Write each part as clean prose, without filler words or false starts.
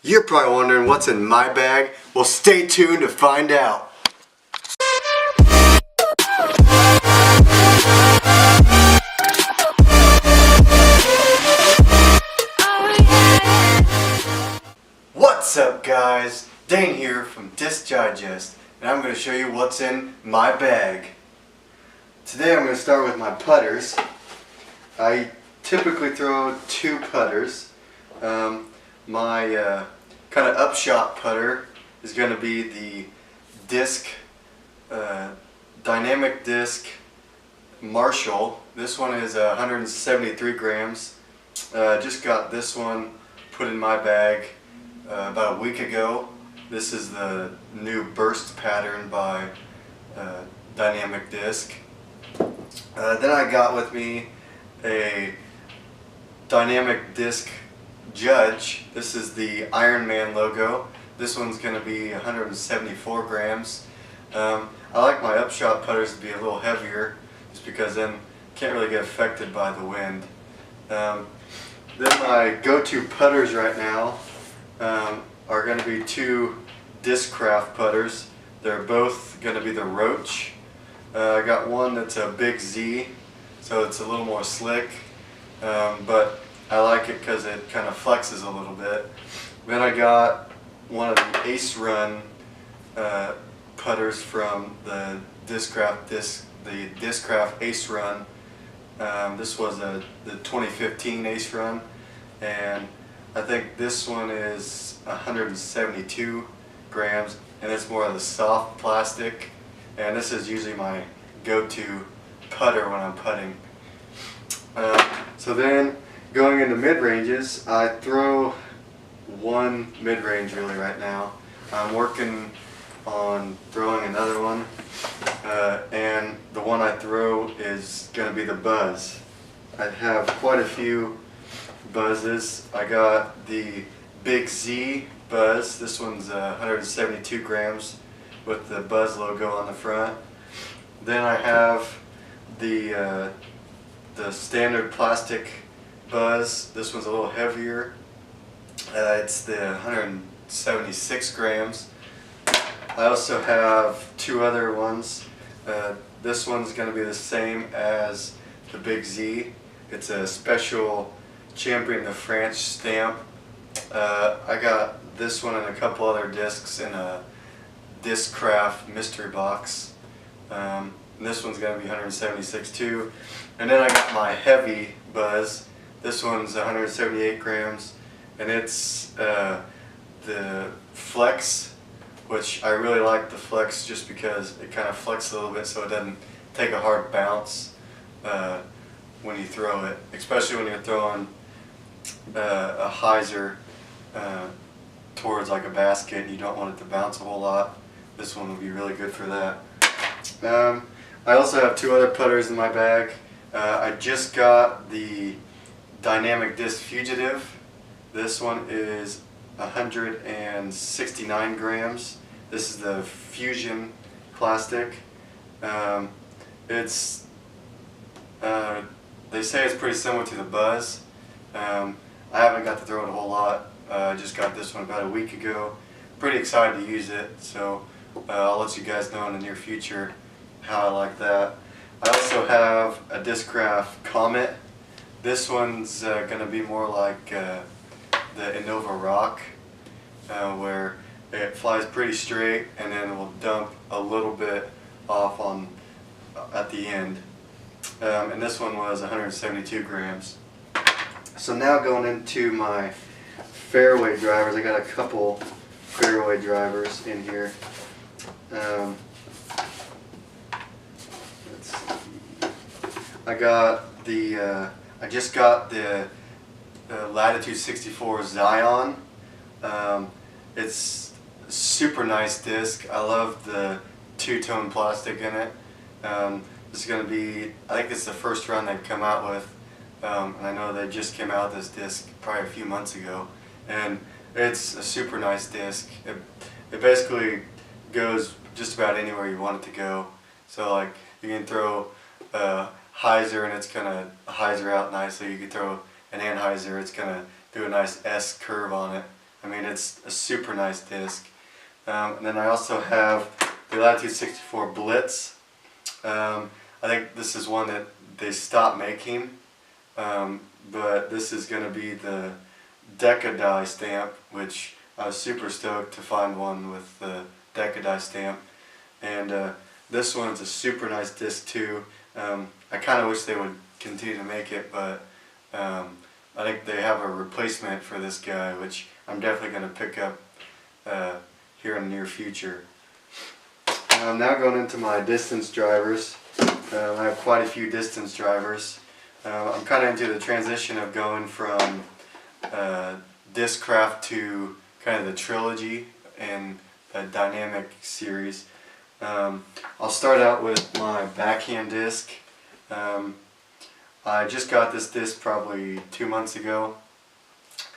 You're probably wondering what's in my bag. Well, stay tuned to find out. What's up, guys? Dane here from Disc Digest, and I'm going to show you what's in my bag. Today I'm going to start with my putters. I typically throw 2 putters. My kind of upshot putter is going to be the disc, dynamic disc Marshall. This one is 173 grams. Just got this one put in my bag about a week ago. This is the new burst pattern by Dynamic Disc. Then I got with me a Dynamic Disc Judge. This is the Iron Man logo. This one's going to be 174 grams. I like my upshot putters to be a little heavier just because then you can't really get affected by the wind. Then my go-to putters right now are going to be 2 Discraft putters. They're both going to be the Roach. I got one that's a big Z, so it's a little more slick, but I like it because it kind of flexes a little bit. Then I got one of the Ace Run putters from the Discraft Ace Run. This was the 2015 Ace Run, and I think this one is 172 grams, and it's more of the soft plastic, and this is usually my go-to putter when I'm putting. So then going into mid-ranges, I throw one mid-range really right now. I'm working on throwing another one, and the one I throw is going to be the Buzz. I have quite a few buzzes. I got the Big Z Buzz. This one's 172 grams with the Buzz logo on the front. Then I have the standard plastic Buzz. This one's a little heavier. It's the 176 grams. I also have 2 other ones. This one's going to be the same as the Big Z. It's a special Champion of France stamp. I got this one and a couple other discs in a Discraft mystery box. And this one's going to be 176 too. And then I got my heavy Buzz. This one's 178 grams, and it's the Flex, which I really like the Flex just because it kind of flexes a little bit so it doesn't take a hard bounce when you throw it, especially when you're throwing a hyzer towards like a basket and you don't want it to bounce a whole lot. This one will be really good for that. I also have 2 other putters in my bag. I just got the Dynamic Disc Fugitive. This one is 169 grams. This is the Fusion plastic. They say it's pretty similar to the Buzz. I haven't got to throw it a whole lot. I just got this one about a week ago. Pretty excited to use it, so I'll let you guys know in the near future how I like that. I also have a Discraft Comet. This one's going to be more like the Innova Rock, where it flies pretty straight and then it will dump a little bit off at the end. And this one was 172 grams. So now going into my Fairway Drivers, I got a couple Fairway Drivers in here. Let's see. I just got the Latitude 64 Zion. It's a super nice disc. I love the 2-tone plastic in it. This is going to be, I think it's the first run they've come out with. And I know they just came out with this disc probably a few months ago. And it's a super nice disc. It basically goes just about anywhere you want it to go. So like you can throw a hyzer and it's going to hyzer out nicely. You can throw an anhyzer, it's going to do a nice S curve on it. I mean, it's a super nice disc. And then I also have the Latitude 64 Blitz. I think this is one that they stopped making, but this is going to be the Dane'S stamp, which I was super stoked to find one with the Dane'S stamp. And this one is a super nice disc too. I kind of wish they would continue to make it, but I think they have a replacement for this guy, which I'm definitely going to pick up here in the near future. I'm now going into my distance drivers. I have quite a few distance drivers. I'm kind of into the transition of going from Discraft to kind of the trilogy and the dynamic series. I'll start out with my backhand disc. I just got this disc probably 2 months ago,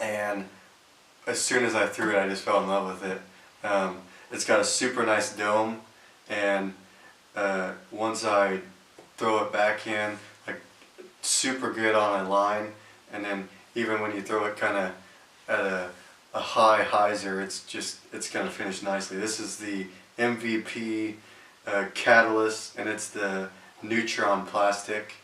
and as soon as I threw it I just fell in love with it. It's got a super nice dome, and once I throw it backhand, like super good on a line, and then even when you throw it kind of at a high hyzer, it's going to finish nicely. This is the MVP Catalyst, and it's the Neutron plastic.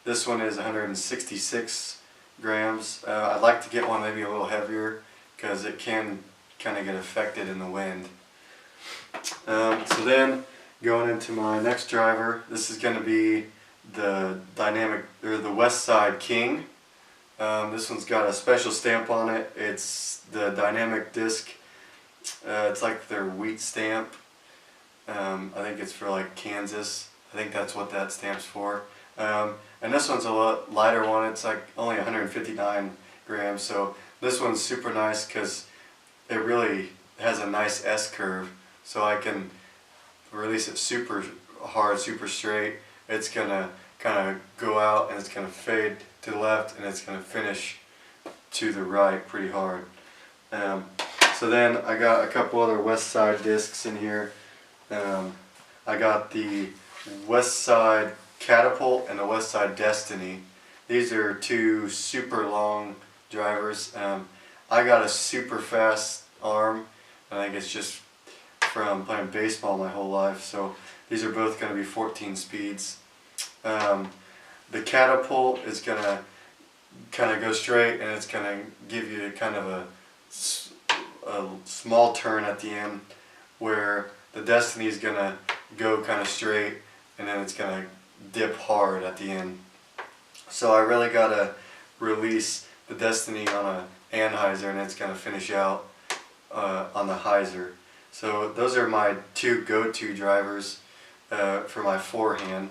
This one is 166 grams. I'd like to get one maybe a little heavier because it can kind of get affected in the wind. So then going into my next driver, this is going to be the West Side King. This one's got a special stamp on it. It's the dynamic disc. It's like their wheat stamp. I think it's for like Kansas. I think that's what that stamp's for. And this one's a lot lighter one. It's like only 159 grams. So this one's super nice because it really has a nice S curve. So I can release it super hard, super straight. It's gonna kind of go out and it's gonna fade to the left, and it's gonna finish to the right pretty hard. So then I got a couple other West Side discs in here. I got the West Side Catapult and the West Side Destiny. These are two super long drivers. I got a super fast arm. I think it's just from playing baseball my whole life. So these are both going to be 14 speeds. The Catapult is going to kind of go straight, and it's going to give you kind of a small turn at the end, where the Destiny is going to go kind of straight, and then it's going to dip hard at the end. So I really got to release the Destiny on a anhyzer, and it's going to finish out on the hyzer. So those are my two go-to drivers for my forehand.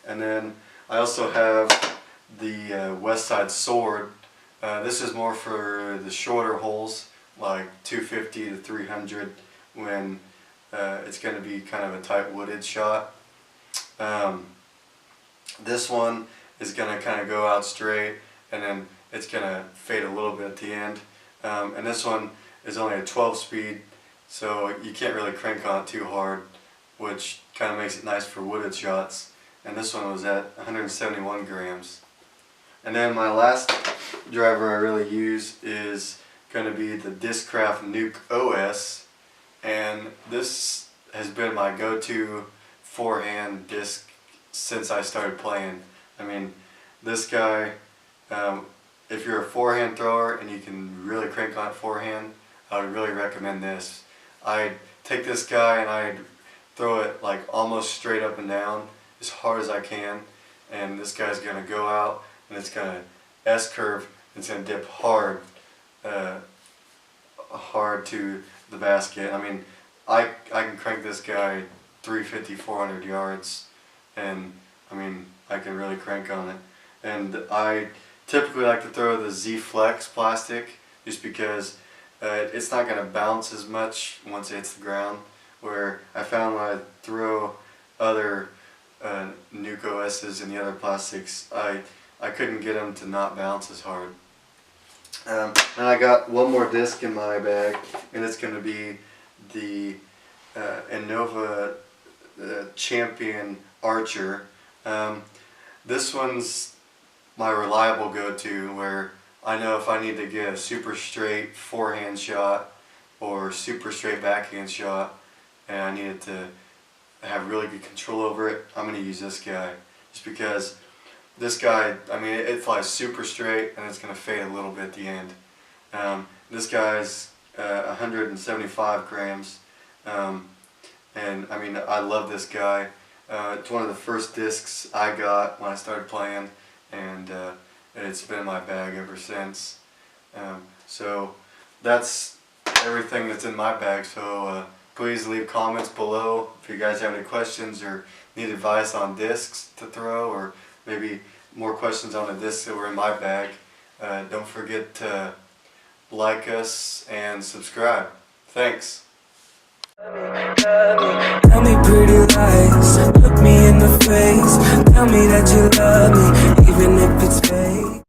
And then I also have the West Side Sword. This is more for the shorter holes, like 250 to 300, when it's going to be kind of a tight wooded shot. This one is going to kind of go out straight, and then it's going to fade a little bit at the end. And this one is only a 12 speed, so you can't really crank on it too hard, which kind of makes it nice for wooded shots. And this one was at 171 grams. And then my last driver I really use is going to be the Discraft Nuke OS, and this has been my go-to forehand disc since I started playing. I mean, this guy, if you're a forehand thrower and you can really crank on it forehand, I would really recommend this. I'd take this guy and I'd throw it like almost straight up and down as hard as I can, and this guy's going to go out and it's going to S-curve, and it's going to dip hard to the basket. I mean, I can crank this guy 350, 400 yards, and I mean, I can really crank on it. And I typically like to throw the Z-Flex plastic just because it's not going to bounce as much once it hits the ground, where I found when I throw other Nuke OS's and the other plastics, I couldn't get them to not bounce as hard. And I got one more disc in my bag, and it's going to be the Innova Champion Archer. This one's my reliable go-to, where I know if I need to get a super straight forehand shot or super straight backhand shot and I needed to have really good control over it, I'm going to use this guy. Just because this guy, I mean, it flies super straight and it's going to fade a little bit at the end. This guy's 175 grams, and I mean, I love this guy. It's one of the first discs I got when I started playing, and it's been in my bag ever since. So that's everything that's in my bag. So please leave comments below if you guys have any questions or need advice on discs to throw, or maybe more questions on the discs that were in my bag. Don't forget to like us and subscribe. Thanks. Tell me pretty lies, look me in the face, tell me that you love me, even if it's fake.